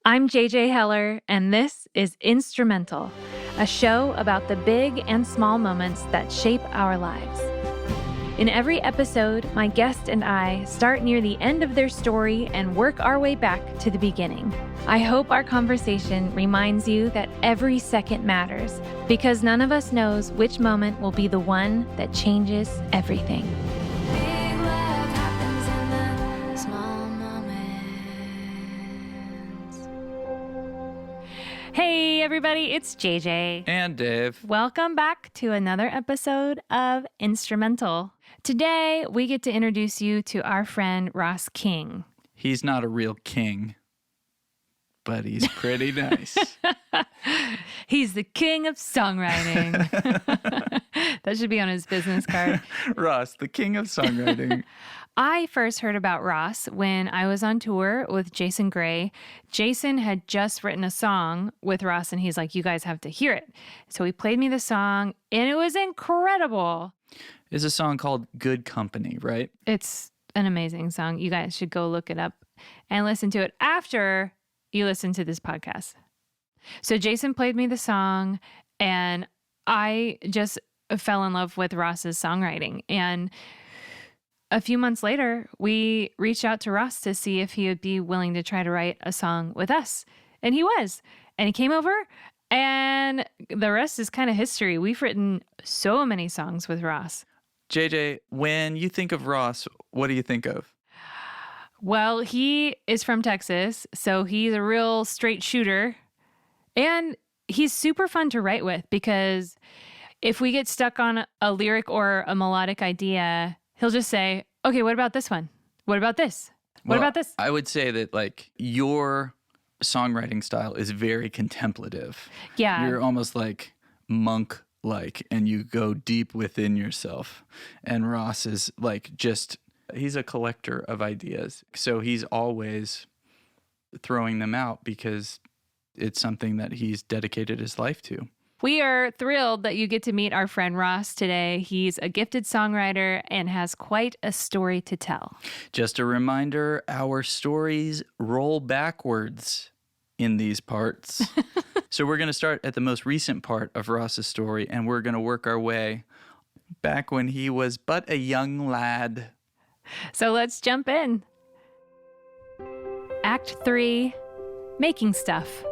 I'm JJ Heller, and this is Instrumental, a show about the big and small moments that shape our lives. In every episode, my guest and I start near the end of their story and work our way back to the beginning. I hope our conversation reminds you that every second matters, because none of us knows which moment will be the one that changes everything. Big love happens in the small moments. Hey everybody, it's JJ. And Dave. Welcome back to another episode of Instrumental. Today, we get to introduce you to our friend Ross King. He's not a real king, but he's pretty nice. He's the king of songwriting. That should be on his business card. Ross, the king of songwriting. I first heard about Ross when I was on tour with Jason Gray. Jason had just written a song with Ross, and he's like, you guys have to hear it. So he played me the song, and it was incredible. It's a song called Good Company, right? It's an amazing song. You guys should go look it up and listen to it after you listen to this podcast. So Jason played me the song, and I just fell in love with Ross's songwriting. And a few months later, we reached out to Ross to see if he would be willing to try to write a song with us. And he was. And he came over, and the rest is kind of history. We've written so many songs with Ross. JJ, when you think of Ross, what do you think of? Well, he is from Texas, so he's a real straight shooter. And he's super fun to write with because if we get stuck on a lyric or a melodic idea, he'll just say, okay, what about this one? What about this? What about this? I would say that your songwriting style is very contemplative. Yeah. You're almost like monk-like, and you go deep within yourself. And Ross is he's a collector of ideas. So he's always throwing them out because it's something that he's dedicated his life to. We are thrilled that you get to meet our friend Ross today. He's a gifted songwriter and has quite a story to tell. Just a reminder, our stories roll backwards in these parts. So we're going to start at the most recent part of Ross's story, and we're going to work our way back when he was but a young lad. So let's jump in. Act 3, Making Stuff.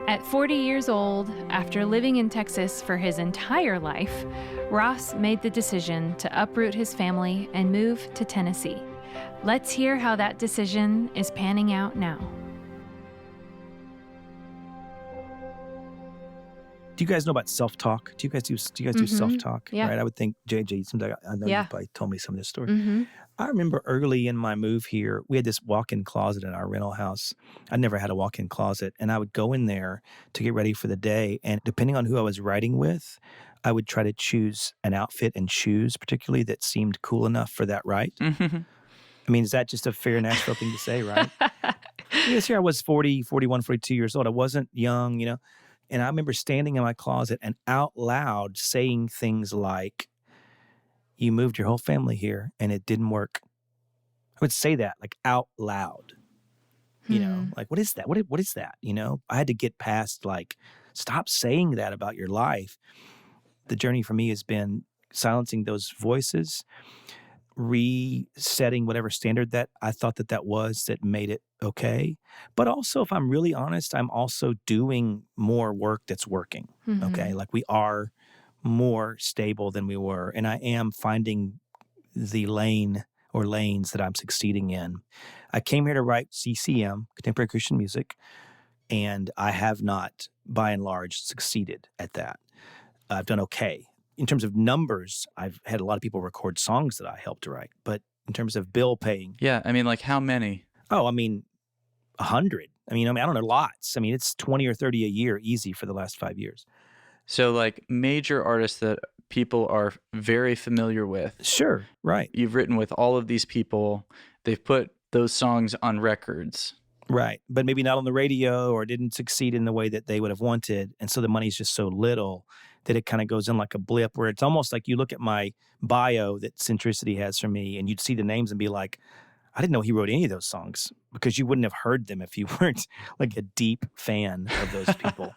At 40 years old, after living in Texas for his entire life, Ross made the decision to uproot his family and move to Tennessee. Let's hear how that decision is panning out now. Do you guys know about self-talk? Do you guys do self-talk? Yeah. Right. I would think JJ. Sometimes I know Yeah. you probably told me some of this story. Mm-hmm. I remember early in my move here, we had this walk-in closet in our rental house. I never had a walk-in closet, and I would go in there to get ready for the day. And depending on who I was writing with, I would try to choose an outfit and shoes, particularly that seemed cool enough for that right. Mm-hmm. I mean, is that just a fair Nashville thing to say, right? Yes, here I was 40, 41, 42 years old. I wasn't young, you know. And I remember standing in my closet and out loud saying things like, you moved your whole family here and it didn't work. I would say that like out loud, you know, like, what is that? What is that? You know, I had to get past stop saying that about your life. The journey for me has been silencing those voices, resetting whatever standard that I thought that was that made it okay. But also, if I'm really honest, I'm also doing more work that's working, okay? Like we are more stable than we were, and I am finding the lane or lanes that I'm succeeding in. I came here to write CCM, Contemporary Christian Music, and I have not, by and large, succeeded at that. I've done okay. In terms of numbers, I've had a lot of people record songs that I helped to write. But in terms of bill paying... Yeah, I mean, how many? 100. I don't know, lots. It's 20 or 30 a year easy for the last 5 years. So major artists that people are very familiar with. Sure, right. You've written with all of these people. They've put those songs on records. Right, but maybe not on the radio or didn't succeed in the way that they would have wanted. And so the money's just so little that it kind of goes in like a blip where it's almost like you look at my bio that Centricity has for me and you'd see the names and be like, I didn't know he wrote any of those songs because you wouldn't have heard them if you weren't like a deep fan of those people.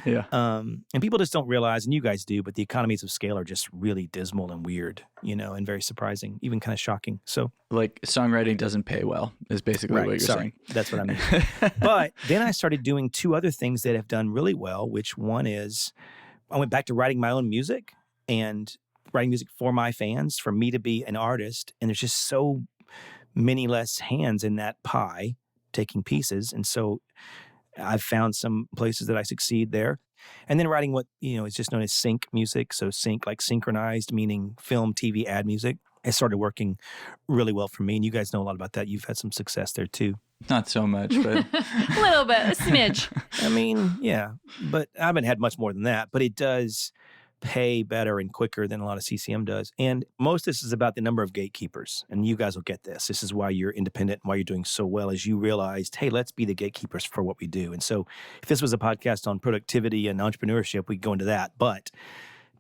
Yeah. And people just don't realize, and you guys do, but the economies of scale are just really dismal and weird, and very surprising, even kind of shocking. So, Like songwriting doesn't pay well is basically what you're saying. That's what I mean. But then I started doing two other things that have done really well, which one is I went back to writing my own music and writing music for my fans, for me to be an artist. And there's just so many less hands in that pie taking pieces. And so I've found some places that I succeed there. And then writing what, is just known as sync music. So sync, like synchronized, meaning film, TV, ad music. It started working really well for me. And you guys know a lot about that. You've had some success there too. Not so much, but A little bit, a smidge. I mean, yeah, but I haven't had much more than that. But it does pay better and quicker than a lot of CCM does. And most of this is about the number of gatekeepers. And you guys will get this. This is why you're independent and why you're doing so well, is you realized, hey, let's be the gatekeepers for what we do. And so if this was a podcast on productivity and entrepreneurship, we'd go into that. But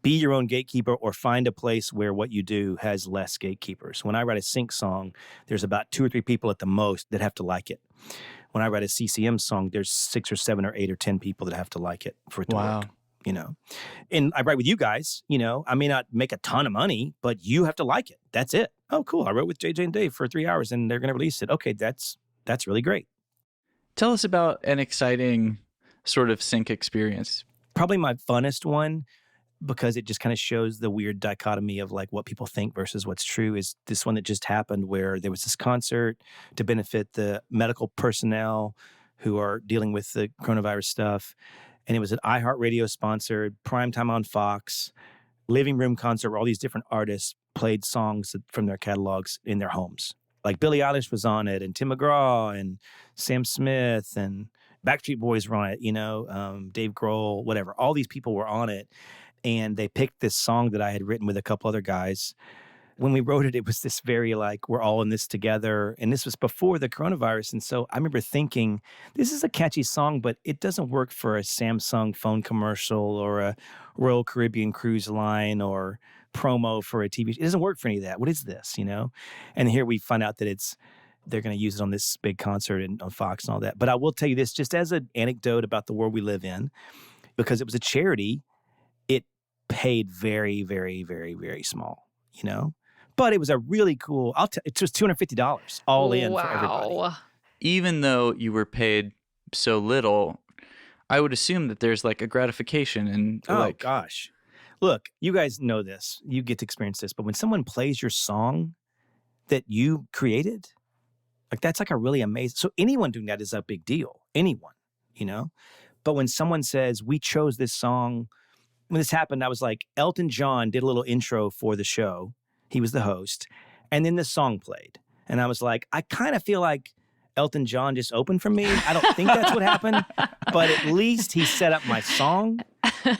be your own gatekeeper or find a place where what you do has less gatekeepers. When I write a sync song, there's about 2 or 3 people at the most that have to like it. When I write a CCM song, there's 6 or 7 or 8 or 10 people that have to like it for it to work. And I write with you guys, I may not make a ton of money, but you have to like it. That's it. Oh, cool. I wrote with JJ and Dave for 3 hours and they're going to release it. Okay, that's really great. Tell us about an exciting sort of sync experience. Probably my funnest one, because it just kind of shows the weird dichotomy of like what people think versus what's true, is this one that just happened where there was this concert to benefit the medical personnel who are dealing with the coronavirus stuff. And it was an iHeartRadio sponsored, primetime on Fox, living room concert where all these different artists played songs from their catalogs in their homes. Like Billie Eilish was on it, and Tim McGraw, and Sam Smith, and Backstreet Boys were on it, Dave Grohl, whatever. All these people were on it. And they picked this song that I had written with a couple other guys. When we wrote it, it was this very like, we're all in this together. And this was before the coronavirus. And so I remember thinking, this is a catchy song, but it doesn't work for a Samsung phone commercial or a Royal Caribbean cruise line or promo for a TV. It doesn't work for any of that. What is this, And here we find out that they're going to use it on this big concert and on Fox and all that. But I will tell you this, just as an anecdote about the world we live in, because it was a charity, it paid very, very, very, very small, But it was a really cool, it was $250 all in for everybody. Even though you were paid so little, I would assume that there's like a gratification and gosh. Look, you guys know this. You get to experience this. But when someone plays your song that you created, like that's like a really amazing. So anyone doing that is a big deal. Anyone, But when someone says, we chose this song, when this happened, I was like, Elton John did a little intro for the show. He was the host. And then the song played. And I was like, I kind of feel like Elton John just opened for me. I don't think that's what happened. But at least he set up my song.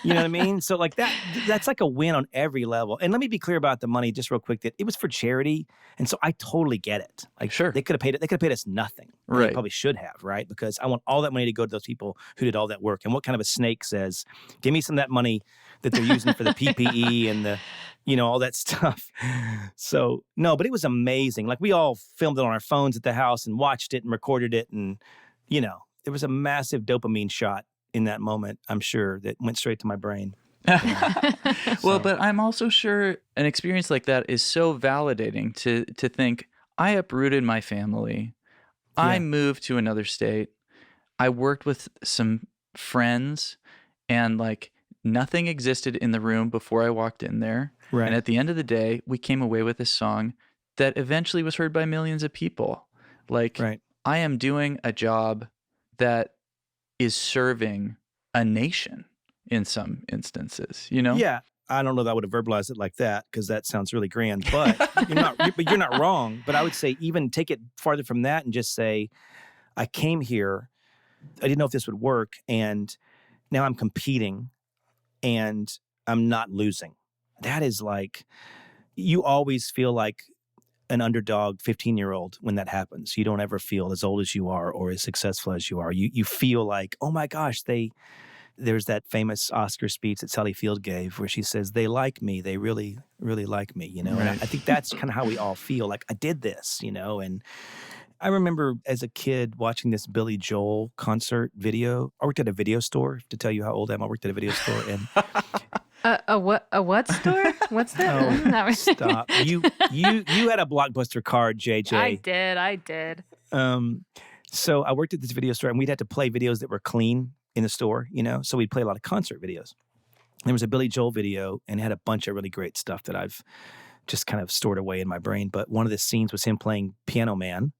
You know what I mean? So like that's like a win on every level. And let me be clear about the money just real quick, that it was for charity. And so I totally get it. Like sure, they could have paid us nothing. Right. They probably should have, right? Because I want all that money to go to those people who did all that work. And what kind of a snake says, give me some of that money that they're using for the PPE and the, all that stuff. So no, but it was amazing. Like we all filmed it on our phones at the house and watched it and recorded it. And, there was a massive dopamine shot in that moment, I'm sure, that went straight to my brain. Well, but I'm also sure an experience like that is so validating to think, I uprooted my family. Yeah. I moved to another state. I worked with some friends and like nothing existed in the room before I walked in there. Right. And at the end of the day, we came away with a song that eventually was heard by millions of people. Like, right. I am doing a job that is serving a nation in some instances, Yeah. I don't know that I would have verbalized it like that because that sounds really grand, but you're not wrong. But I would say even take it farther from that and just say, I came here, I didn't know if this would work, and now I'm competing and I'm not losing. That is like, you always feel like an underdog 15-year-old when that happens. You don't ever feel as old as you are or as successful as you are. You feel like, oh my gosh, they there's that famous Oscar speech that Sally Field gave where she says, they like me. They really, really like me, you know? And I think that's kind of how we all feel. Like, I did this, you know? And I remember as a kid watching this Billy Joel concert video. I worked at a video store, to tell you how old I am. I worked at a video store. And A what store? What's that? Oh, Not really. stop. You had a Blockbuster card, JJ. I did. So I worked at this video store, and we'd have to play videos that were clean in the store, you know? So we'd play a lot of concert videos. There was a Billy Joel video, and it had a bunch of really great stuff that I've just kind of stored away in my brain. But one of the scenes was him playing Piano Man,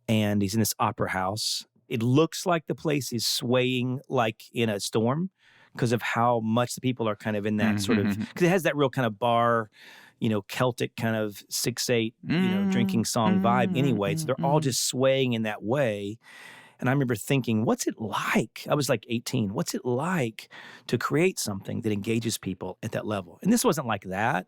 and he's in this opera house. It looks like the place is swaying like in a storm because of how much the people are kind of in that sort of, because it has that real kind of bar, you know, Celtic kind of 6/8, you know, drinking song vibe anyway. So they're all just swaying in that way. And I remember thinking, what's it like? I was like 18. What's it like to create something that engages people at that level? And this wasn't like that.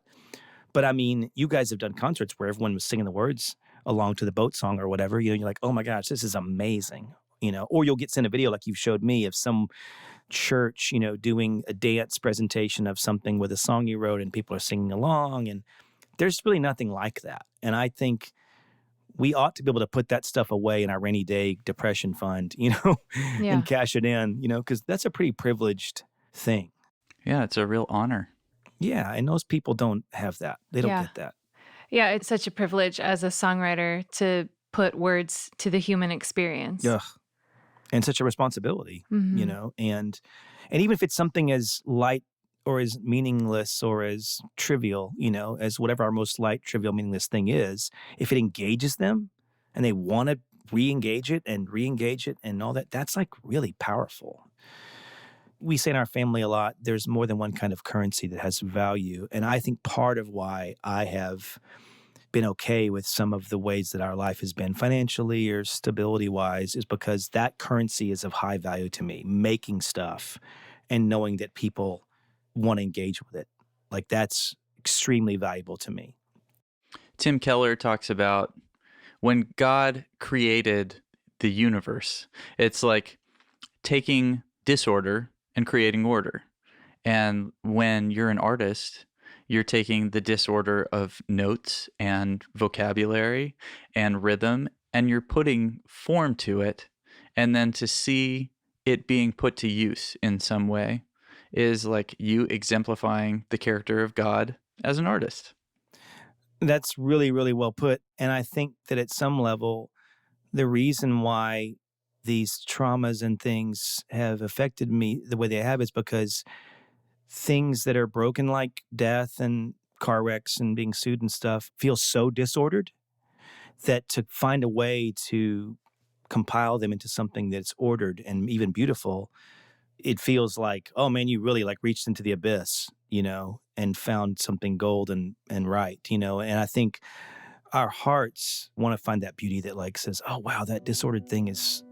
But I mean, you guys have done concerts where everyone was singing the words along to the boat song or whatever. You know, you're like, oh my gosh, this is amazing. You know, or you'll get sent a video like you've showed me of some church, you know, doing a dance presentation of something with a song you wrote and people are singing along. And there's really nothing like that. And I think we ought to be able to put that stuff away in our rainy day depression fund, you know, and cash it in, you know, because that's a pretty privileged thing. Yeah, it's a real honor. Yeah, and those people don't have that. They don't get that. Yeah, it's such a privilege as a songwriter to put words to the human experience. Yeah. And such a responsibility, you know, and even if it's something as light or as meaningless or as trivial, you know, as whatever our most light, trivial, meaningless thing is, if it engages them and they want to re-engage it and all that, that's like really powerful. We say in our family a lot, there's more than one kind of currency that has value. And I think part of why I have been okay with some of the ways that our life has been financially or stability-wise is because that currency is of high value to me, making stuff and knowing that people want to engage with it. Like, that's extremely valuable to me. Tim Keller talks about when God created the universe, it's like taking disorder and creating order. And when you're an artist, you're taking the disorder of notes and vocabulary and rhythm, and you're putting form to it. And then to see it being put to use in some way is like you exemplifying the character of God as an artist. That's really, really well put. And I think that at some level, the reason why these traumas and things have affected me the way they have is because things that are broken, like death and car wrecks and being sued and stuff, feel so disordered that to find a way to compile them into something that's ordered and even beautiful, it feels like, oh man, you really like reached into the abyss, you know, and found something gold and right, you know. And I think our hearts want to find that beauty that like says, oh wow, that disordered thing it's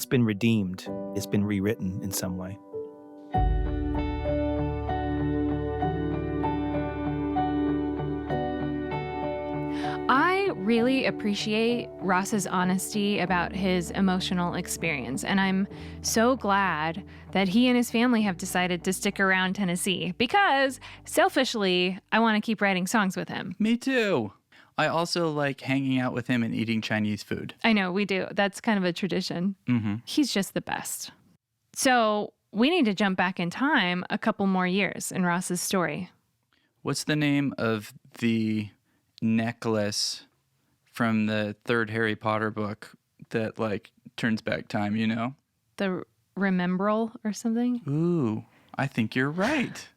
been redeemed. It's been rewritten in some way. I really appreciate Ross's honesty about his emotional experience, and I'm so glad that he and his family have decided to stick around Tennessee because, selfishly, I want to keep writing songs with him. Me too. I also like hanging out with him and eating Chinese food. I know, we do. That's kind of a tradition. Mm-hmm. He's just the best. So we need to jump back in time a couple more years in Ross's story. What's the name of the necklace from the third Harry Potter book that like turns back time, you know? The Remembrall or something? Ooh, I think you're right.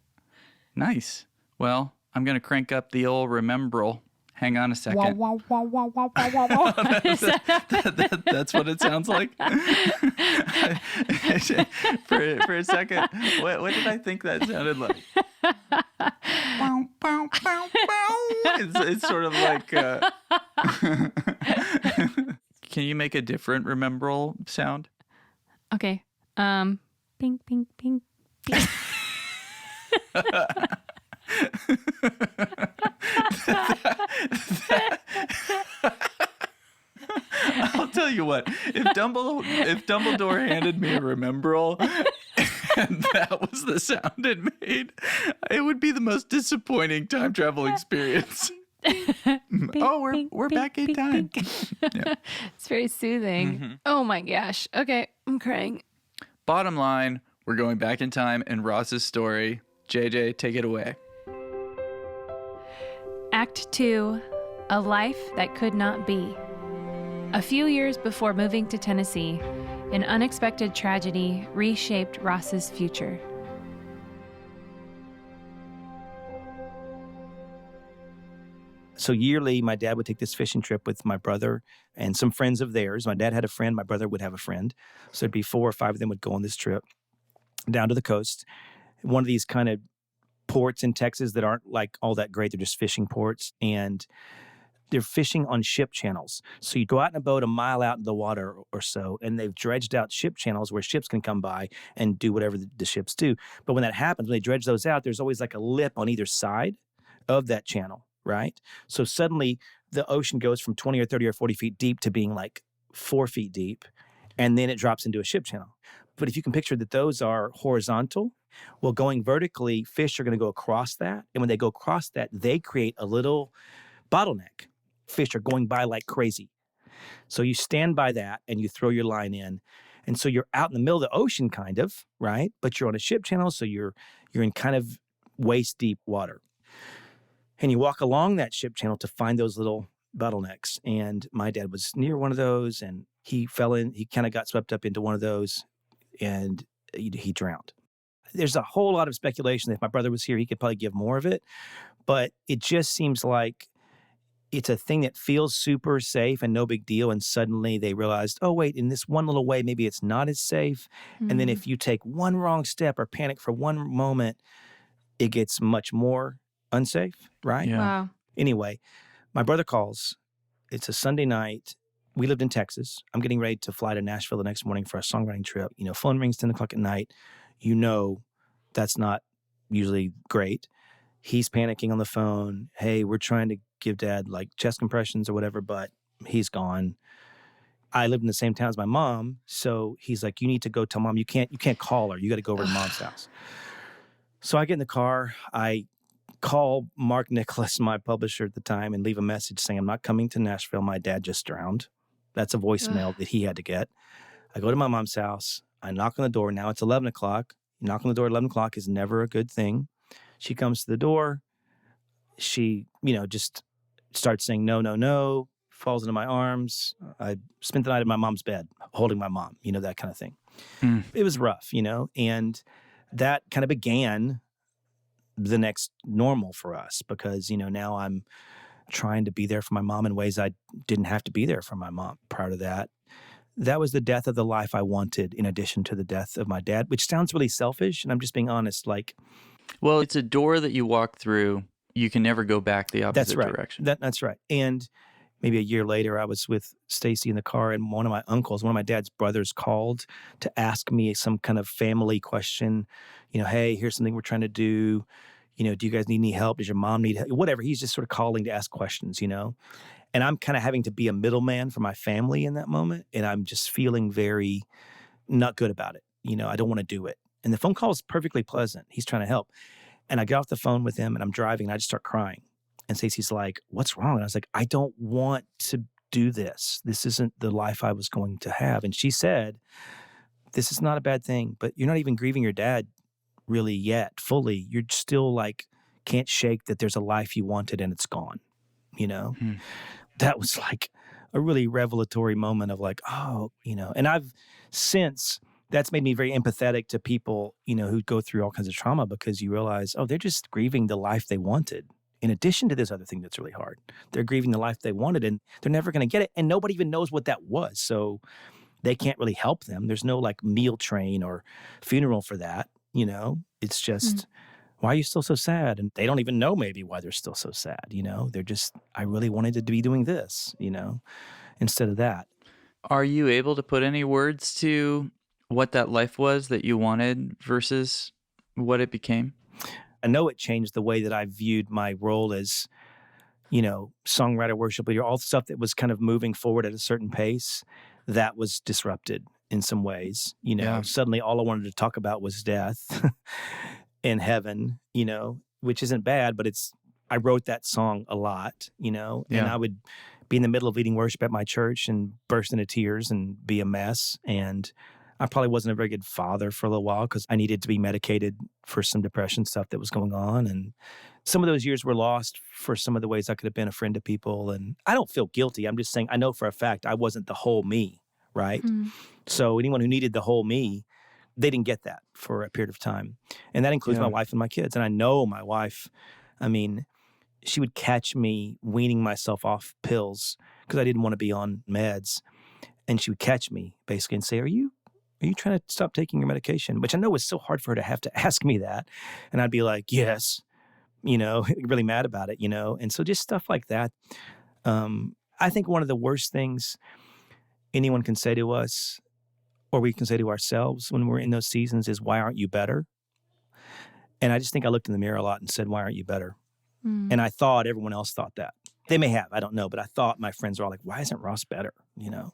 Nice. Well, I'm going to crank up the old Remembrall. Hang on a second. That's what it sounds like. for a second, what did I think that sounded like? It's sort of like. Can you make a different Remembrall sound? Okay. Ping, ping, ping, ping. I'll tell you what. If Dumbledore handed me a Remembrall and that was the sound it made, it would be the most disappointing time travel experience. We're back in time. Yeah. It's very soothing. Oh my gosh. Okay, I'm crying. Bottom line, we're going back in time in Ross's story. JJ, take it away. Act 2, A Life That Could Not Be. A few years before moving to Tennessee, an unexpected tragedy reshaped Ross's future. So yearly, my dad would take this fishing trip with my brother and some friends of theirs. My dad had a friend. My brother would have a friend. So it'd be 4 or 5 of them would go on this trip down to the coast. One of these kind of ports in Texas that aren't like all that great. They're just fishing ports. And they're fishing on ship channels. So you go out in a boat a mile out in the water or so, and they've dredged out ship channels where ships can come by and do whatever the ships do. But when that happens, when they dredge those out, there's always like a lip on either side of that channel, right? So suddenly the ocean goes from 20 or 30 or 40 feet deep to being like 4 feet deep, and then it drops into a ship channel. But if you can picture that those are horizontal, well, going vertically, fish are going to go across that. And when they go across that, they create a little bottleneck. Fish are going by like crazy. So you stand by that and you throw your line in. And so you're out in the middle of the ocean kind of, right? But you're on a ship channel, so you're in kind of waist deep water. And you walk along that ship channel to find those little bottlenecks. And my dad was near one of those, and he kind of got swept up into one of those, and he drowned. There's a whole lot of speculation that if my brother was here, he could probably give more of it. But it just seems like it's a thing that feels super safe and no big deal. And suddenly they realized, oh, wait, in this one little way, maybe it's not as safe. And then if you take one wrong step or panic for one moment, it gets much more unsafe, right? Yeah. Wow. Anyway, my brother calls. It's a Sunday night. We lived in Texas. I'm getting ready to fly to Nashville the next morning for a songwriting trip. Phone rings 10 o'clock at night. That's not usually great. He's panicking on the phone. Hey, we're trying to give Dad like chest compressions or whatever, but he's gone. I lived in the same town as my mom, so he's like, you need to go tell Mom. You can't call her. You got to go over to Mom's house. So I get in the car. I call Mark Nicholas, my publisher at the time, and leave a message saying, I'm not coming to Nashville. My dad just drowned. That's a voicemail that he had to get. I go to my mom's house. I knock on the door. Now it's 11 o'clock. Knock on the door at 11 o'clock is never a good thing. She comes to the door. She, just starts saying, no, no, no, falls into my arms. I spent the night in my mom's bed, holding my mom, that kind of thing. It was rough, and that kind of began the next normal for us because, now I'm trying to be there for my mom in ways I didn't have to be there for my mom prior to that. That was the death of the life I wanted in addition to the death of my dad, which sounds really selfish, and I'm just being honest, Well, it's a door that you walk through. You can never go back the opposite direction. That's right. And maybe a year later, I was with Stacy in the car, and one of my dad's brothers called to ask me some kind of family question. Hey, here's something we're trying to do. Do you guys need any help? Does your mom need help? Whatever. He's just sort of calling to ask questions, And I'm kind of having to be a middleman for my family in that moment. And I'm just feeling very not good about it. I don't want to do it. And the phone call is perfectly pleasant. He's trying to help. And I get off the phone with him and I'm driving and I just start crying. And Stacey's like, what's wrong? And I was like, I don't want to do this. This isn't the life I was going to have. And she said, this is not a bad thing, but you're not even grieving your dad really yet fully. You're still can't shake that there's a life you wanted and it's gone, That was like a really revelatory moment of and I've since that's made me very empathetic to people, who go through all kinds of trauma because you realize, they're just grieving the life they wanted. In addition to this other thing that's really hard, they're grieving the life they wanted and they're never going to get it. And nobody even knows what that was. So they can't really help them. There's no meal train or funeral for that. It's just, why are you still so sad? And they don't even know maybe why they're still so sad. They're just, I really wanted to be doing this, instead of that. Are you able to put any words to what that life was that you wanted versus what it became? I know it changed the way that I viewed my role as, songwriter, worship leader, all the stuff that was kind of moving forward at a certain pace, that was disrupted. in some ways. You know, Yeah. suddenly all I wanted to talk about was death and heaven, you know, which isn't bad, but I wrote that song a lot, you know, and Yeah. I would be in the middle of leading worship at my church and burst into tears and be a mess. And I probably wasn't a very good father for a little while because I needed to be medicated for some depression stuff that was going on. And some of those years were lost for some of the ways I could have been a friend to people. And I don't feel guilty. I'm just saying I know for a fact I wasn't the whole me, right? So anyone who needed the whole me, they didn't get that for a period of time. And that includes Yeah. my wife and my kids. And I know my wife, I mean, she would catch me weaning myself off pills because I didn't want to be on meds. And she would catch me basically and say, Are you trying to stop taking your medication? Which I know was so hard for her to have to ask me that. And I'd be like, yes, you know, really mad about it, you know? And so just stuff like that. I think one of the worst things anyone can say to us or we can say to ourselves when we're in those seasons is, why aren't you better? And I just think I looked in the mirror a lot and said, why aren't you better? And I thought everyone else thought that. They may have, I don't know, but I thought my friends were all like, why isn't Ross better? You know,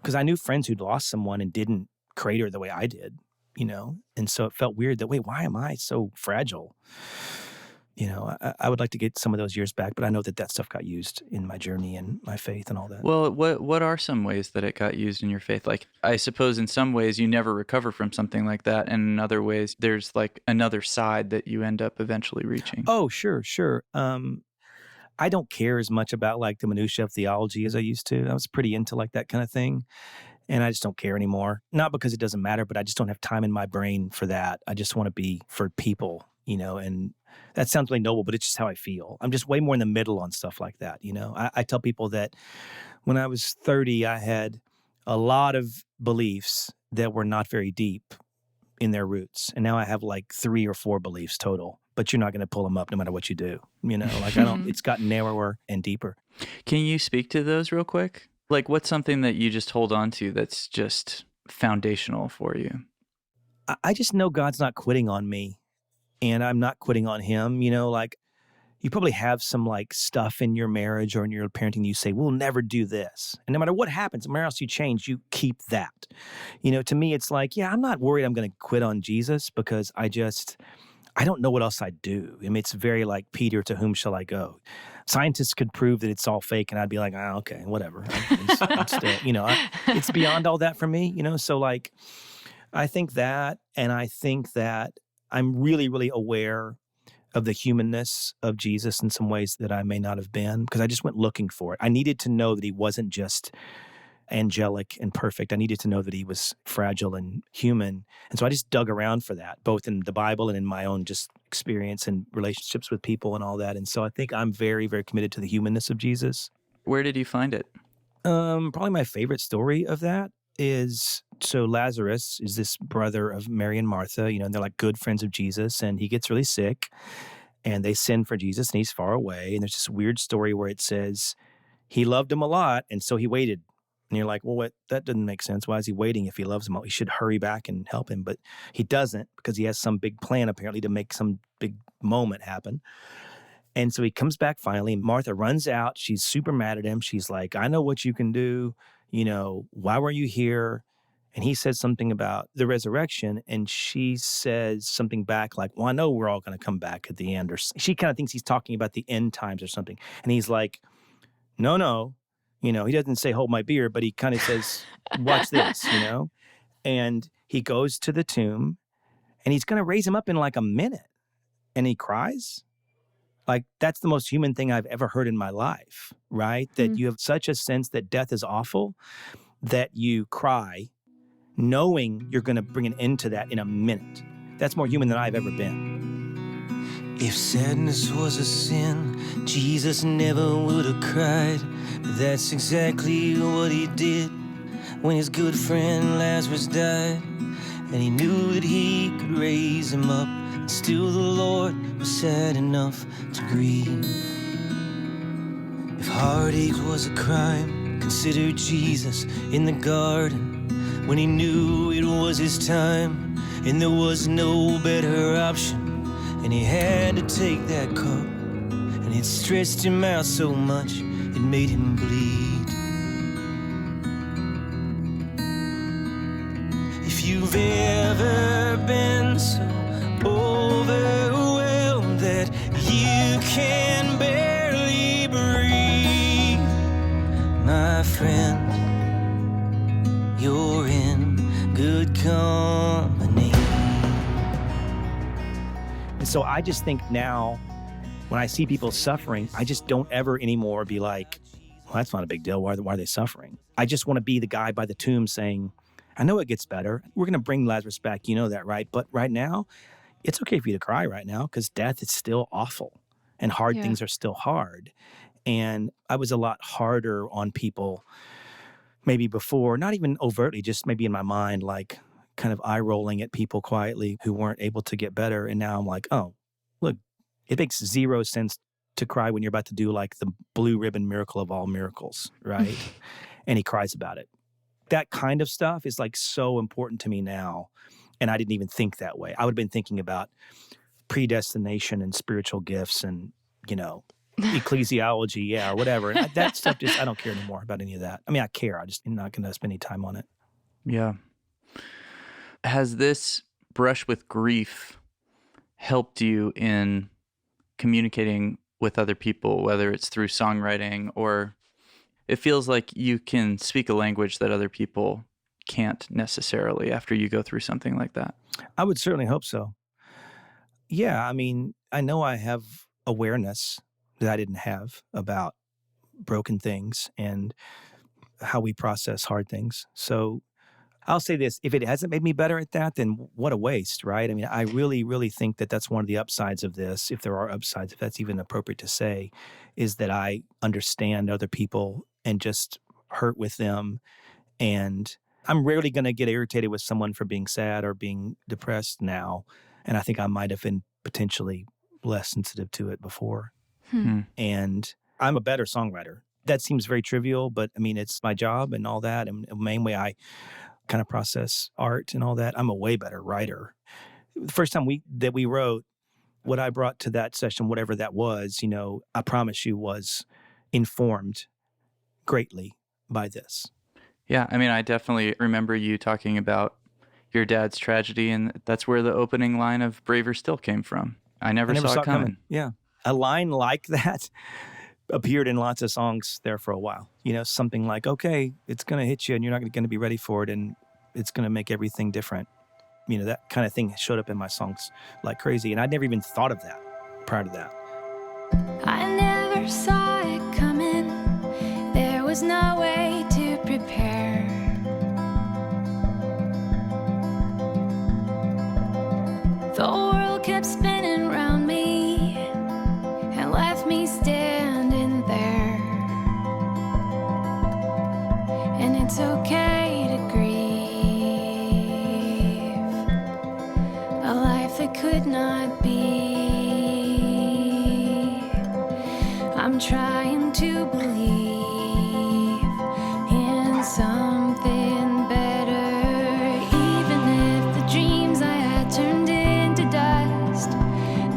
because I knew friends who'd lost someone and didn't crater the way I did, you know? And so it felt weird that, wait, why am I so fragile? You know, I would like to get some of those years back, but I know that stuff got used in my journey and my faith and all that. Well, what are some ways that it got used in your faith? Like, I suppose in some ways you never recover from something like that, and in other ways there's like another side that you end up eventually reaching. Oh, sure. I don't care as much about like the minutia of theology as I used to. I was pretty into like that kind of thing. And I just don't care anymore. Not because it doesn't matter, but I just don't have time in my brain for that. I just want to be for people, you know, and that sounds really noble, but it's just how I feel. I'm just way more in the middle on stuff like that, you know. I tell people that when I was 30, I had a lot of beliefs that were not very deep in their roots. And now I have like 3 or 4 beliefs total, but you're not going to pull them up no matter what you do, you know. Like it's gotten narrower and deeper. Can you speak to those real quick? Like, what's something that you just hold on to that's just foundational for you? I just know God's not quitting on me and I'm not quitting on him. You know, like you probably have some like stuff in your marriage or in your parenting. You say, we'll never do this. And no matter what happens, no matter else you change, you keep that. You know, to me, it's like, yeah, I'm not worried I'm going to quit on Jesus because I don't know what else I'd do. I mean, it's very like, Peter, to whom shall I go? Scientists could prove that it's all fake, and I'd be like, okay, whatever. I'm still, you know, it's beyond all that for me, you know? So like, I think that, and I think that I'm really, really aware of the humanness of Jesus in some ways that I may not have been, because I just went looking for it. I needed to know that he wasn't just angelic and perfect. I needed to know that he was fragile and human. And so I just dug around for that, both in the Bible and in my own just experience and relationships with people and all that. And so I think I'm very, very committed to the humanness of Jesus. Where did you find it? Probably my favorite story of that is, so Lazarus is this brother of Mary and Martha, you know, and they're like good friends of Jesus, and he gets really sick and they send for Jesus and he's far away. And there's this weird story where it says he loved him a lot and so he waited. And you're like, well, what? That doesn't make sense. Why is he waiting if he loves him? He should hurry back and help him. But he doesn't because he has some big plan apparently to make some big moment happen. And so he comes back finally. Martha runs out. She's super mad at him. She's like, I know what you can do. You know, why were you here? And he says something about the resurrection. And she says something back like, well, I know we're all going to come back at the end. Or she kind of thinks he's talking about the end times or something. And he's like, no. You know, he doesn't say, hold my beer, but he kind of says, watch this, you know? And he goes to the tomb and he's going to raise him up in like a minute. And he cries. Like, that's the most human thing I've ever heard in my life, right? That you have such a sense that death is awful that you cry knowing you're going to bring an end to that in a minute. That's more human than I've ever been. If sadness was a sin, Jesus never would have cried. But that's exactly what he did when his good friend Lazarus died. And he knew that he could raise him up, and still the Lord was sad enough to grieve. If heartache was a crime, consider Jesus in the garden when he knew it was his time and there was no better option. And he had to take that cup, and it stressed him out so much, it made him bleed. you've ever been so overwhelmed that you can barely breathe, my friend, you're in good company. And so I just think now, when I see people suffering, I just don't ever anymore be like, well, that's not a big deal. Why are they suffering? I just want to be the guy by the tomb saying, I know it gets better. We're going to bring Lazarus back. You know that, right? But right now, it's okay for you to cry right now because death is still awful and hard Yeah. things are still hard. And I was a lot harder on people maybe before, not even overtly, just maybe in my mind, like kind of eye rolling at people quietly who weren't able to get better. And now I'm like, oh, look, it makes zero sense to cry when you're about to do like the blue ribbon miracle of all miracles, right? And he cries about it. That kind of stuff is like so important to me now. And I didn't even think that way. I would have been thinking about predestination and spiritual gifts and, ecclesiology, or whatever. And that stuff I don't care anymore about any of that. I mean, I care. I'm not going to spend any time on it. Yeah. Has this brush with grief helped you in communicating with other people, whether it's through songwriting or it feels like you can speak a language that other people can't necessarily after you go through something like that? I would certainly hope so. Yeah, I mean, I know I have awareness that I didn't have about broken things and how we process hard things. So I'll say this, if it hasn't made me better at that, then what a waste, right? I mean, I really, really think that that's one of the upsides of this, if there are upsides, if that's even appropriate to say, is that I understand other people and just hurt with them. And I'm rarely going to get irritated with someone for being sad or being depressed now. And I think I might have been potentially less sensitive to it before. And I'm a better songwriter. That seems very trivial, but I mean, it's my job and all that. And the main way I kind of process art and all that, I'm a way better writer. The first time we wrote, what I brought to that session, whatever that was, I promise you was informed greatly by this. Yeah, I mean, I definitely remember you talking about your dad's tragedy, and that's where the opening line of Braver Still came from. I never saw it coming. Yeah. A line like that appeared in lots of songs there for a while. Something like, okay, it's going to hit you and you're not going to be ready for it and it's going to make everything different. That kind of thing showed up in my songs like crazy. And I'd never even thought of that prior to that. I never saw it coming. There was no way to prepare. The world kept spinning round me and left me standing there. And it's okay to grieve a life that could not be. I'm trying to believe in something better, even if the dreams I had turned into dust.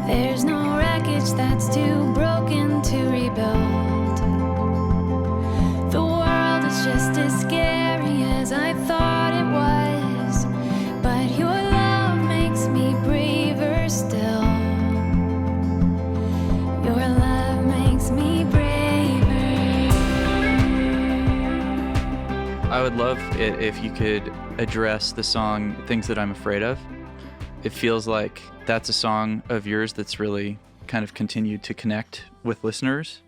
There's no wreckage that's too broken to rebuild. The world is just as scary as I thought it was, but your love makes me braver still. Your love makes me braver. I would love it if you could address the song Things That I'm Afraid Of. It feels like that's a song of yours that's really kind of continued to connect with listeners.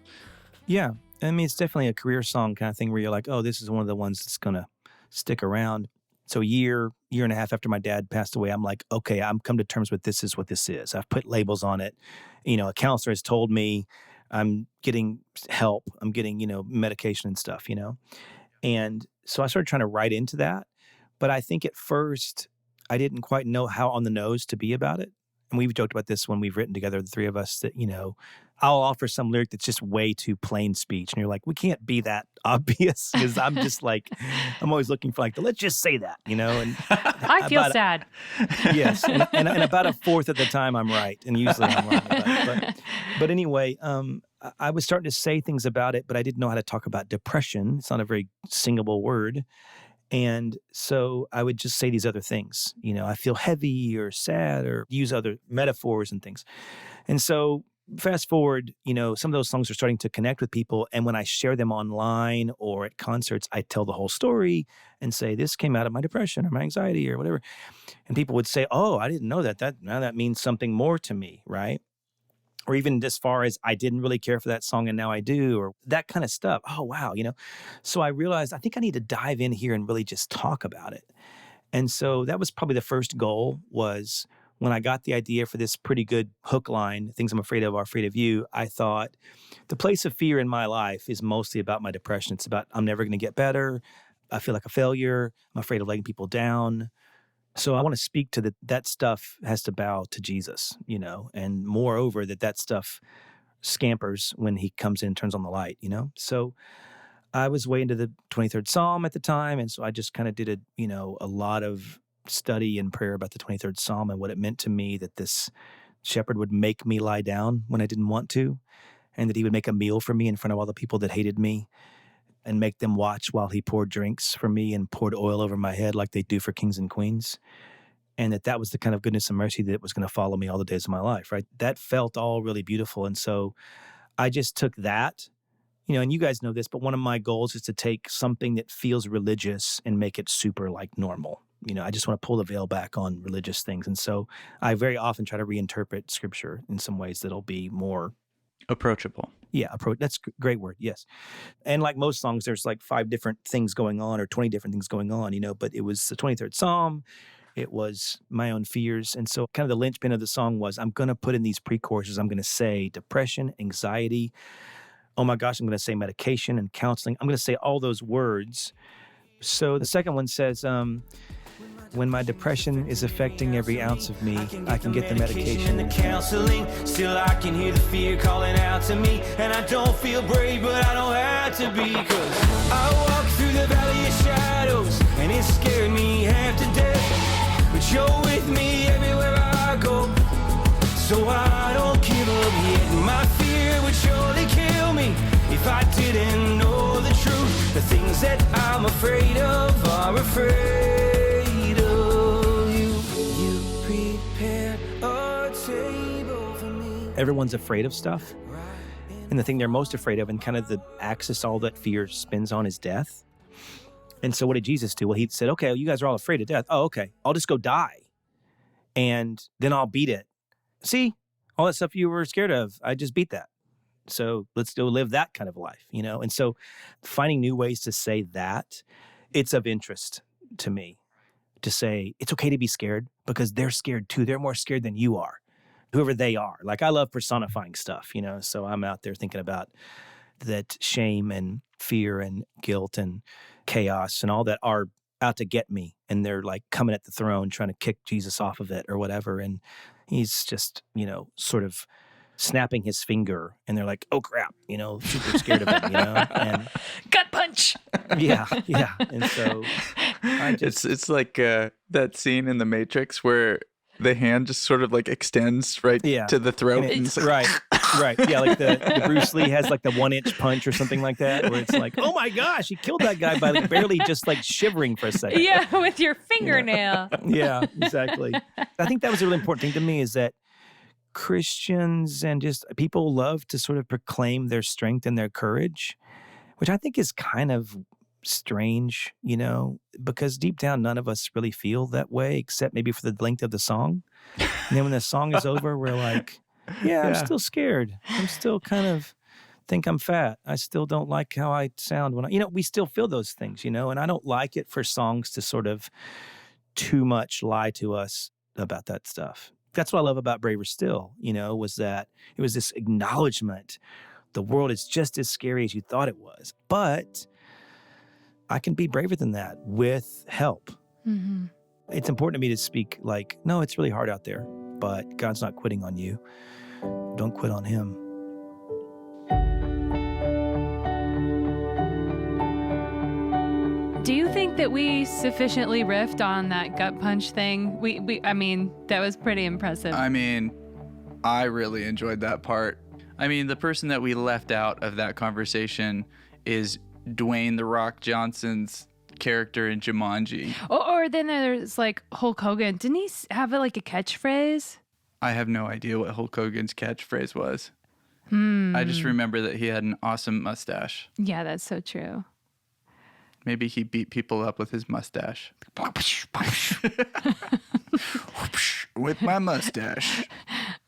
Yeah. I mean, it's definitely a career song kind of thing where you're like, oh, this is one of the ones that's going to stick around. So a year and a half after my dad passed away, I'm like, okay, I'm come to terms with this is what this is. I've put labels on it. A counselor has told me I'm getting help. I'm getting, medication and stuff, And so I started trying to write into that. But I think at first I didn't quite know how on the nose to be about it. And we've joked about this when we've written together, the three of us, that, I'll offer some lyric that's just way too plain speech. And you're like, we can't be that obvious because I'm just like, I'm always looking for like, let's just say that, And I feel sad. Yes. And about a fourth of the time I'm right. And usually I'm wrong about it. But anyway, I was starting to say things about it, but I didn't know how to talk about depression. It's not a very singable word. And so I would just say these other things, I feel heavy or sad, or use other metaphors and things. And so fast forward, some of those songs are starting to connect with people. And when I share them online or at concerts, I tell the whole story and say, this came out of my depression or my anxiety or whatever. And people would say, oh, I didn't know that. Now that means something more to me, right? Or even as far as I didn't really care for that song and now I do, or that kind of stuff. Oh, wow, So I realized I think I need to dive in here and really just talk about it. And so that was probably the first goal, was when I got the idea for this pretty good hook line, things I'm afraid of are afraid of you, I thought the place of fear in my life is mostly about my depression. It's about I'm never going to get better. I feel like a failure. I'm afraid of letting people down. So I want to speak to that stuff has to bow to Jesus, and moreover, that stuff scampers when he comes in and turns on the light, So I was way into the 23rd Psalm at the time. And so I just kind of did a lot of study and prayer about the 23rd Psalm and what it meant to me that this shepherd would make me lie down when I didn't want to, and that he would make a meal for me in front of all the people that hated me and make them watch while he poured drinks for me and poured oil over my head like they do for kings and queens. And that was the kind of goodness and mercy that was going to follow me all the days of my life, right? That felt all really beautiful. And so I just took that, and you guys know this, but one of my goals is to take something that feels religious and make it super like normal. I just want to pull the veil back on religious things. And so I very often try to reinterpret scripture in some ways that'll be more approachable. Yeah, that's a great word, yes. And like most songs, there's like 5 different things going on or 20 different things going on, but it was the 23rd Psalm, it was my own fears. And so kind of the linchpin of the song was, I'm going to put in these pre-choruses, I'm going to say depression, anxiety, oh my gosh, I'm going to say medication and counseling. I'm going to say all those words. So the second one says, when my depression is affecting every ounce of me, I can get the medication and the counseling. Still, I can hear the fear calling out to me. And I don't feel brave, but I don't have to be. 'Cause I walk through the valley of shadows, and it scared me half to death. But you're with me everywhere I go, so I don't give up yet. My fear would surely kill me if I didn't know the truth. The things that I'm afraid of are afraid. Everyone's afraid of stuff. And the thing they're most afraid of, and kind of the axis all that fear spins on, is death. And so what did Jesus do? Well, he said, okay, you guys are all afraid of death. Oh, okay. I'll just go die. And then I'll beat it. See, all that stuff you were scared of, I just beat that. So let's go live that kind of life, And so finding new ways to say that, it's of interest to me to say it's okay to be scared because they're scared too. They're more scared than you are. Whoever they are. Like, I love personifying stuff, so I'm out there thinking about that shame and fear and guilt and chaos and all that are out to get me. And they're like coming at the throne, trying to kick Jesus off of it or whatever. And he's just, sort of snapping his finger, and they're like, oh crap, super scared of him, and gut punch. Yeah. And so it's like that scene in The Matrix where the hand just sort of like extends to the throat. And it's right. Yeah, like the Bruce Lee has like the 1-inch punch or something like that, where it's like, oh my gosh, he killed that guy by like barely just like shivering for a second. Yeah, with your fingernail. Yeah, exactly. I think that was a really important thing to me, is that Christians and just people love to sort of proclaim their strength and their courage, which I think is kind of strange, because deep down, none of us really feel that way, except maybe for the length of the song. And then when the song is over, we're like, yeah, I'm still scared. I'm still kind of think I'm fat. I still don't like how I sound when we still feel those things, and I don't like it for songs to sort of too much lie to us about that stuff. That's what I love about Braver Still, was that it was this acknowledgement. The world is just as scary as you thought it was, but I can be braver than that with help. Mm-hmm. It's important to me to speak like, no, it's really hard out there, but God's not quitting on you. Don't quit on him. Do you think that we sufficiently riffed on that gut punch thing? I mean, that was pretty impressive. I mean, I really enjoyed that part. I mean, the person that we left out of that conversation is Dwayne "The Rock" Johnson's character in Jumanji. Or then there's like Hulk Hogan. Didn't he have like a catchphrase? I have no idea what Hulk Hogan's catchphrase was. I just remember that he had an awesome mustache. Yeah, that's so true. Maybe he beat people up with his mustache. With my mustache.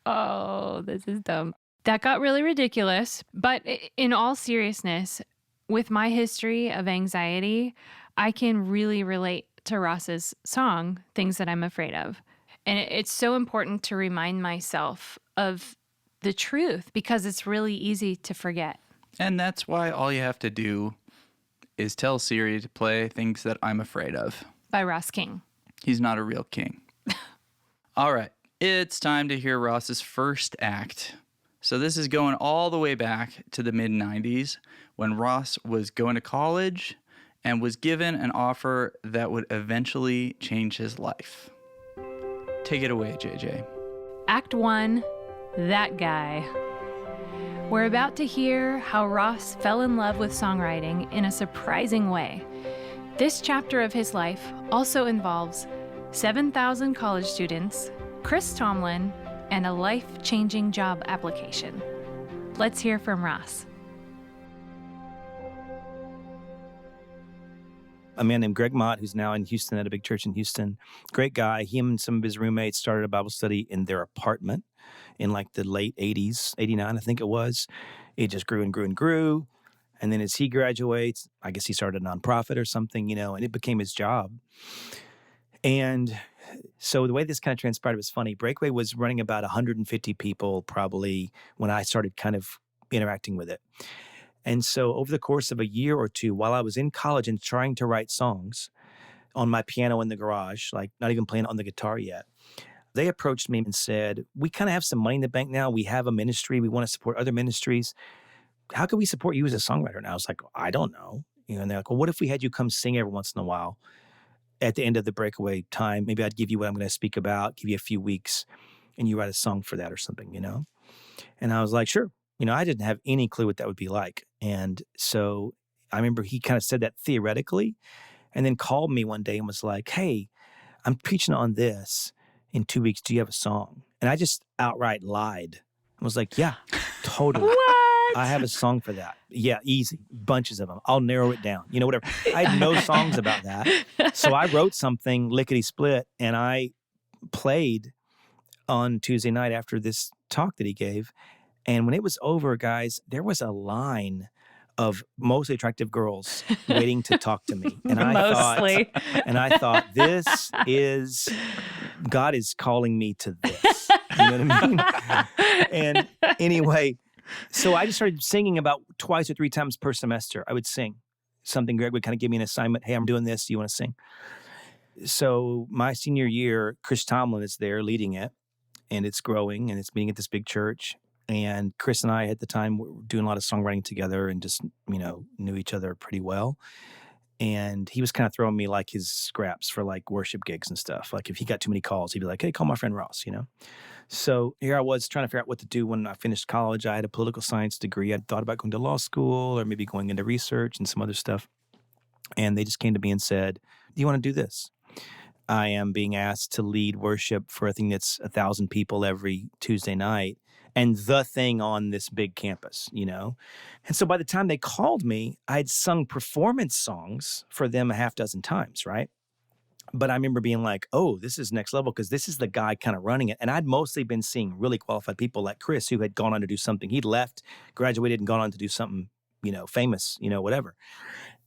Oh, this is dumb. That got really ridiculous. But in all seriousness, with my history of anxiety, I can really relate to Ross's song, Things That I'm Afraid Of. And it's so important to remind myself of the truth because it's really easy to forget. And that's why all you have to do is tell Siri to play Things That I'm Afraid Of. By Ross King. He's not a real king. All right. It's time to hear Ross's first act. So this is going all the way back to the mid-90s when Ross was going to college and was given an offer that would eventually change his life. Take it away, JJ. Act 1, That Guy. We're about to hear how Ross fell in love with songwriting in a surprising way. This chapter of his life also involves 7,000 college students, Chris Tomlin, and a life-changing job application. Let's hear from Ross. A man named Greg Mott, who's now in Houston at a big church in Houston. Great guy. Him and some of his roommates started a Bible study in their apartment in like the late 80s, 89, I think it was. It just grew and grew and grew. And then as he graduates, I guess he started a nonprofit or something, and it became his job. And so the way this kind of transpired was funny. Breakaway was running about 150 people probably when I started kind of interacting with it. And so over the course of a year or two, while I was in college and trying to write songs on my piano in the garage, like not even playing on the guitar yet, they approached me and said, we kind of have some money in the bank now. We have a ministry. We want to support other ministries. How can we support you as a songwriter? And I was like, I don't know. And they're like, well, what if we had you come sing every once in a while at the end of the breakaway time? Maybe I'd give you what I'm going to speak about, give you a few weeks, and you write a song for that or something, And I was like, sure. I didn't have any clue what that would be like. And so I remember he kind of said that theoretically and then called me one day and was like, hey, I'm preaching on this in 2 weeks. Do you have a song? And I just outright lied. I was like, yeah, totally. What? I have a song for that. Yeah, easy. Bunches of them. I'll narrow it down. Whatever. I had no songs about that. So I wrote something lickety-split and I played on Tuesday night after this talk that he gave. And when it was over, guys, there was a line of mostly attractive girls waiting to talk to me. And I thought, this is, God is calling me to this. You know what I mean? And anyway, so I just started singing about twice or three times per semester. I would sing something. Greg would kind of give me an assignment. Hey, I'm doing this. Do you want to sing? So my senior year, Chris Tomlin is there leading it. And it's growing and it's meeting at this big church. And Chris and I at the time were doing a lot of songwriting together and just, knew each other pretty well. And he was kind of throwing me like his scraps for like worship gigs and stuff. Like if he got too many calls, he'd be like, hey, call my friend Ross, So here I was trying to figure out what to do when I finished college. I had a political science degree. I'd thought about going to law school or maybe going into research and some other stuff. And they just came to me and said, do you want to do this? I am being asked to lead worship for a thing that's 1,000 people every Tuesday night. And the thing on this big campus, And so by the time they called me, I'd sung performance songs for them a half dozen times, right? But I remember being like, oh, this is next level because this is the guy kind of running it. And I'd mostly been seeing really qualified people like Chris who had gone on to do something. He'd left, graduated, and gone on to do something, famous, whatever.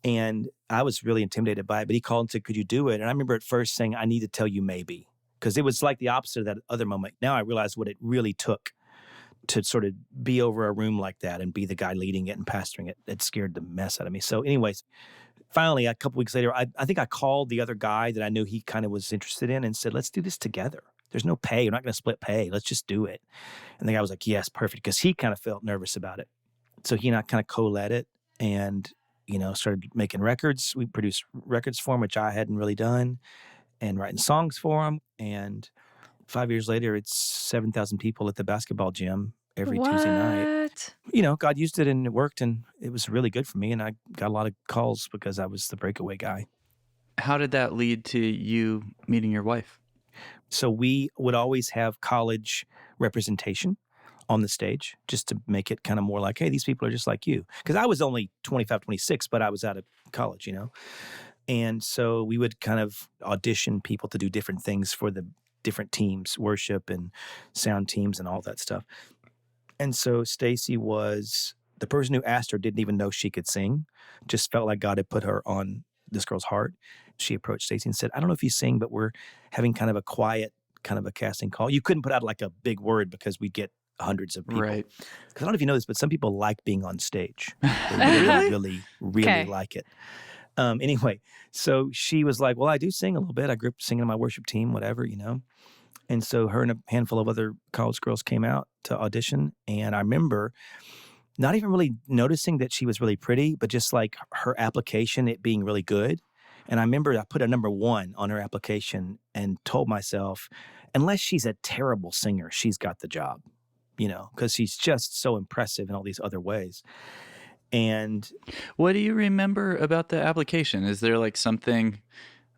And I was really intimidated by it. But he called and said, could you do it? And I remember at first saying, I need to tell you maybe. Because it was like the opposite of that other moment. Now I realized what it really took to sort of be over a room like that and be the guy leading it and pastoring it. It scared the mess out of me. So anyways, finally, a couple weeks later, I think I called the other guy that I knew he kind of was interested in and said, let's do this together. There's no pay. We're not going to split pay. Let's just do it. And the guy was like, yes, perfect. Because he kind of felt nervous about it. So he and I kind of co-led it and, started making records. We produced records for him, which I hadn't really done, and writing songs for him. And 5 years later, it's 7,000 people at the basketball gym every Tuesday night. God used it and it worked and it was really good for me. And I got a lot of calls because I was the breakaway guy. How did that lead to you meeting your wife? So we would always have college representation on the stage just to make it kind of more like, hey, these people are just like you. Because I was only 25, 26, but I was out of college, you know? And so we would kind of audition people to do different things for the different teams, worship and sound teams and all that stuff. And so Stacy was the person who asked her didn't even know she could sing, just felt like God had put her on this girl's heart. She approached Stacy and said, I don't know if you sing, but we're having kind of a quiet, kind of a casting call. You couldn't put out like a big word because we get hundreds of people. Right. Because I don't know if you know this, but some people like being on stage. They really like it. Anyway, so she was like, well, I do sing a little bit. I grew up singing in my worship team, whatever, you know. And so her and a handful of other college girls came out to audition. And I remember not even really noticing that she was really pretty, but just like her application, it being really good. And I remember I put a number 1 on her application and told myself, unless she's a terrible singer, she's got the job, you know, because she's just so impressive in all these other ways. And what do you remember about the application? Is there like something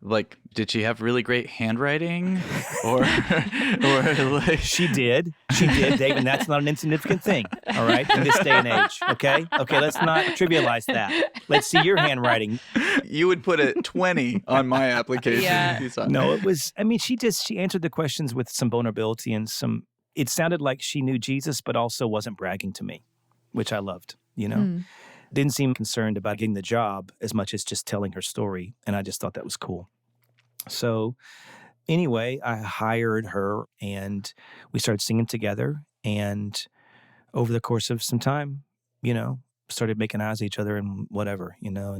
like, did she have really great handwriting or like she did, Dave, and that's not an insignificant thing, all right, in this day and age, okay, let's not trivialize that. Let's see your handwriting. You would put a 20 on my application. Yeah. No, it was, I mean, she answered the questions with some vulnerability and it sounded like she knew Jesus, but also wasn't bragging to me, which I loved, you know. Didn't seem concerned about getting the job as much as just telling her story, and I just thought that was cool. So anyway, I hired her, and we started singing together, and over the course of some time, you know, started making eyes at each other and whatever, you know,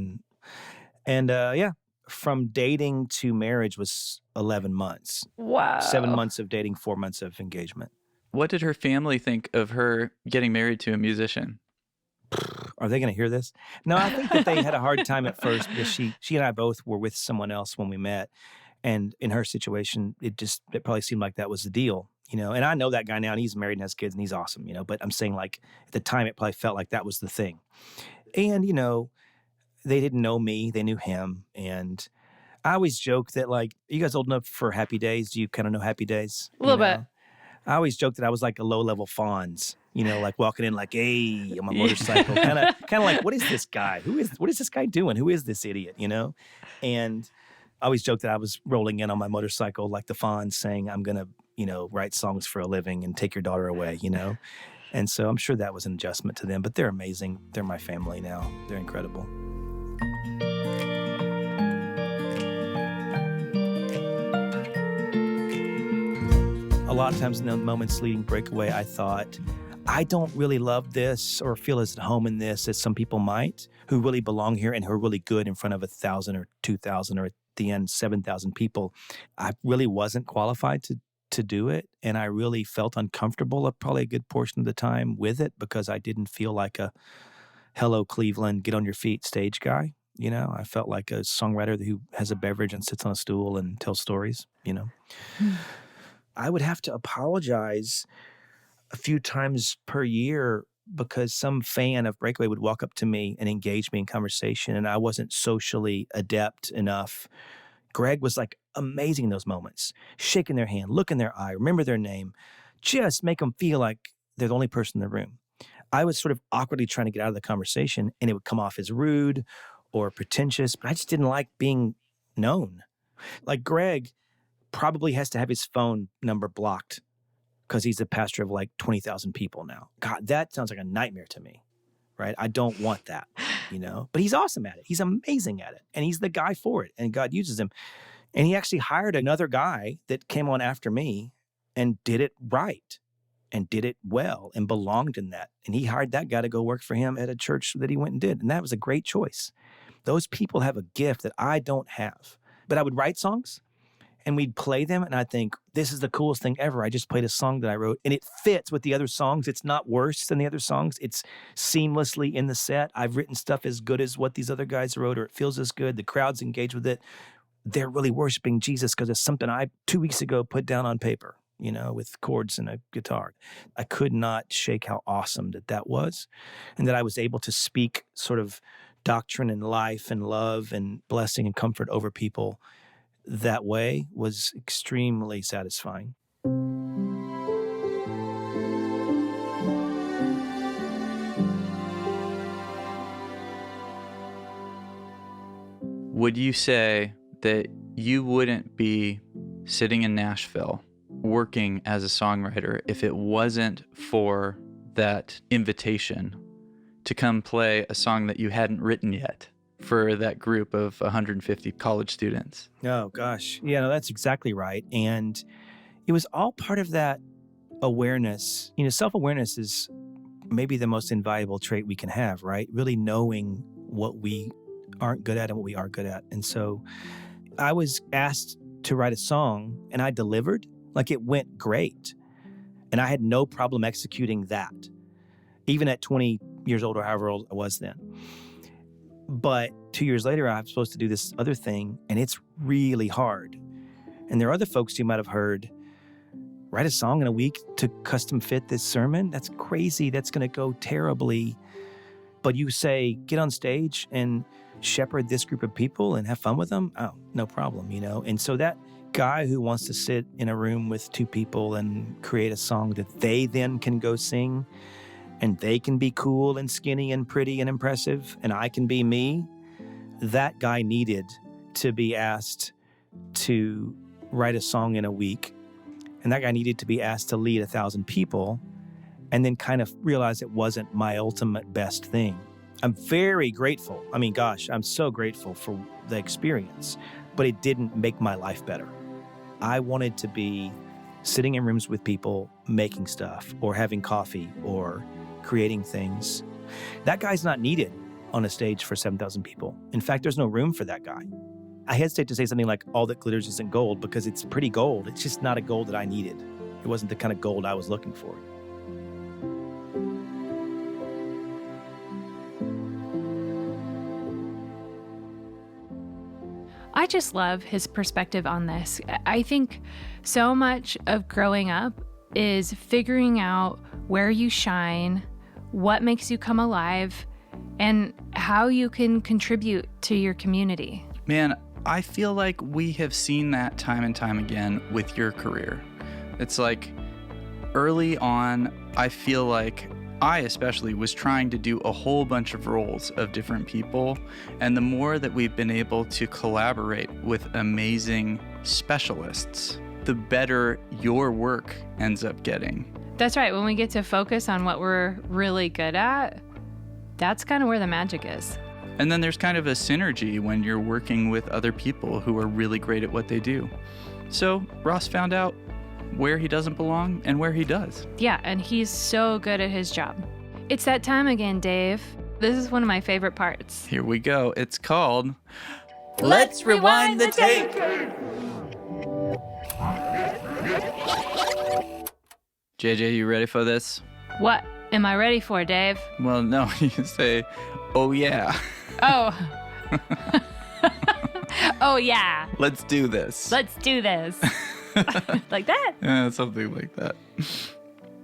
and yeah, from dating to marriage was 11 months. Wow. 7 months of dating, 4 months of engagement. What did her family think of her getting married to a musician? Are they going to hear this? No, I think that they had a hard time at first because she and I both were with someone else when we met. And in her situation, it probably seemed like that was the deal, you know. And I know that guy now, and he's married and has kids, and he's awesome, you know. But I'm saying, like, at the time, it probably felt like that was the thing. And, you know, they didn't know me. They knew him. And I always joke that, like, are you guys old enough for Happy Days? Do you kind of know Happy Days? A little bit. I always joke that I was like a low-level Fonz, you know, like walking in like, hey, on my motorcycle. Kind of like, what is this guy? What is this guy doing? Who is this idiot, you know? And I always joke that I was rolling in on my motorcycle like the Fonz saying, I'm going to, you know, write songs for a living and take your daughter away, you know? And so I'm sure that was an adjustment to them, but they're amazing. They're my family now. They're incredible. A lot of times in the moments leading Breakaway, I thought, I don't really love this or feel as at home in this as some people might who really belong here and who are really good in front of 1,000 or 2,000 or at the end 7,000 people. I really wasn't qualified to do it, and I really felt uncomfortable probably a good portion of the time with it because I didn't feel like a hello Cleveland, get on your feet stage guy. You know, I felt like a songwriter who has a beverage and sits on a stool and tells stories, you know. I would have to apologize a few times per year because some fan of Breakaway would walk up to me and engage me in conversation, and I wasn't socially adept enough. Greg was like amazing in those moments, shaking their hand, look in their eye, remember their name, just make them feel like they're the only person in the room. I was sort of awkwardly trying to get out of the conversation, and it would come off as rude or pretentious, but I just didn't like being known. Like Greg probably has to have his phone number blocked because he's the pastor of like 20,000 people now. God, that sounds like a nightmare to me, right? I don't want that, you know? But he's awesome at it. He's amazing at it. And he's the guy for it. And God uses him. And he actually hired another guy that came on after me and did it right and did it well and belonged in that. And he hired that guy to go work for him at a church that he went and did. And that was a great choice. Those people have a gift that I don't have. But I would write songs and we'd play them, and I'd think, this is the coolest thing ever. I just played a song that I wrote, and it fits with the other songs. It's not worse than the other songs. It's seamlessly in the set. I've written stuff as good as what these other guys wrote, or it feels as good. The crowd's engaged with it. They're really worshiping Jesus because it's something I 2 weeks ago put down on paper, you know, with chords and a guitar. I could not shake how awesome that was, and that I was able to speak sort of doctrine and life and love and blessing and comfort over people that way was extremely satisfying. Would you say that you wouldn't be sitting in Nashville working as a songwriter if it wasn't for that invitation to come play a song that you hadn't written yet for that group of 150 college students? Oh, gosh. Yeah, no, that's exactly right. And it was all part of that awareness. You know, self-awareness is maybe the most invaluable trait we can have, right? Really knowing what we aren't good at and what we are good at. And so I was asked to write a song and I delivered. Like, it went great. And I had no problem executing that, even at 20 years old or however old I was then. But 2 years later, I'm supposed to do this other thing, and it's really hard. And there are other folks you might have heard, write a song in a week to custom fit this sermon. That's crazy. That's going to go terribly. But you say, get on stage and shepherd this group of people and have fun with them. Oh, no problem, you know? And so that guy who wants to sit in a room with two people and create a song that they then can go sing, and they can be cool and skinny and pretty and impressive, and I can be me, that guy needed to be asked to write a song in a week. And that guy needed to be asked to lead 1,000 people and then kind of realize it wasn't my ultimate best thing. I'm very grateful. I mean, gosh, I'm so grateful for the experience, but it didn't make my life better. I wanted to be sitting in rooms with people making stuff or having coffee or creating things. That guy's not needed on a stage for 7,000 people. In fact, there's no room for that guy. I hesitate to say something like all that glitters isn't gold because it's pretty gold. It's just not a gold that I needed. It wasn't the kind of gold I was looking for. I just love his perspective on this. I think so much of growing up is figuring out where you shine, what makes you come alive, and how you can contribute to your community. Man, I feel like we have seen that time and time again with your career. It's like early on, I feel like I especially was trying to do a whole bunch of roles of different people. And the more that we've been able to collaborate with amazing specialists, the better your work ends up getting. That's right. When we get to focus on what we're really good at, that's kind of where the magic is. And then there's kind of a synergy when you're working with other people who are really great at what they do. So Ross found out where he doesn't belong and where he does. Yeah, and he's so good at his job. It's that time again, Dave. This is one of my favorite parts. Here we go. It's called Let's Rewind the Tape. JJ, you ready for this? What am I ready for, Dave? Well, no, you say, oh yeah. Oh. Oh yeah. Let's do this. Let's do this. Like that? Yeah, something like that.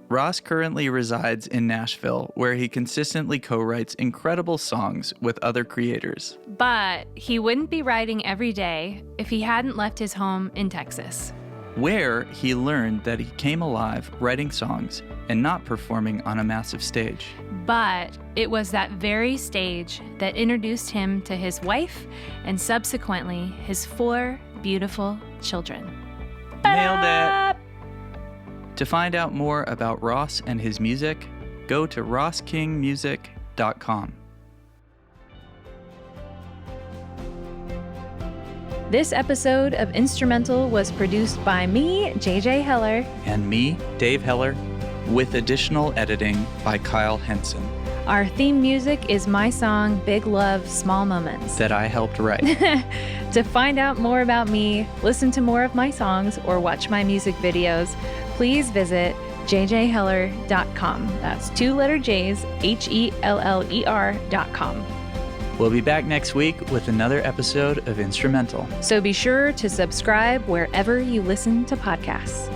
Ross currently resides in Nashville, where he consistently co-writes incredible songs with other creators. But he wouldn't be writing every day if he hadn't left his home in Texas, where he learned that he came alive writing songs and not performing on a massive stage. But it was that very stage that introduced him to his wife and subsequently his 4 beautiful children. Nailed it! To find out more about Ross and his music, go to rosskingmusic.com. This episode of Instrumental was produced by me, JJ Heller. And me, Dave Heller, with additional editing by Kyle Henson. Our theme music is my song, Big Love, Small Moments, that I helped write. To find out more about me, listen to more of my songs, or watch my music videos, please visit jjheller.com. That's 2 letter J's, HELLER.com. We'll be back next week with another episode of Instrumental. So be sure to subscribe wherever you listen to podcasts.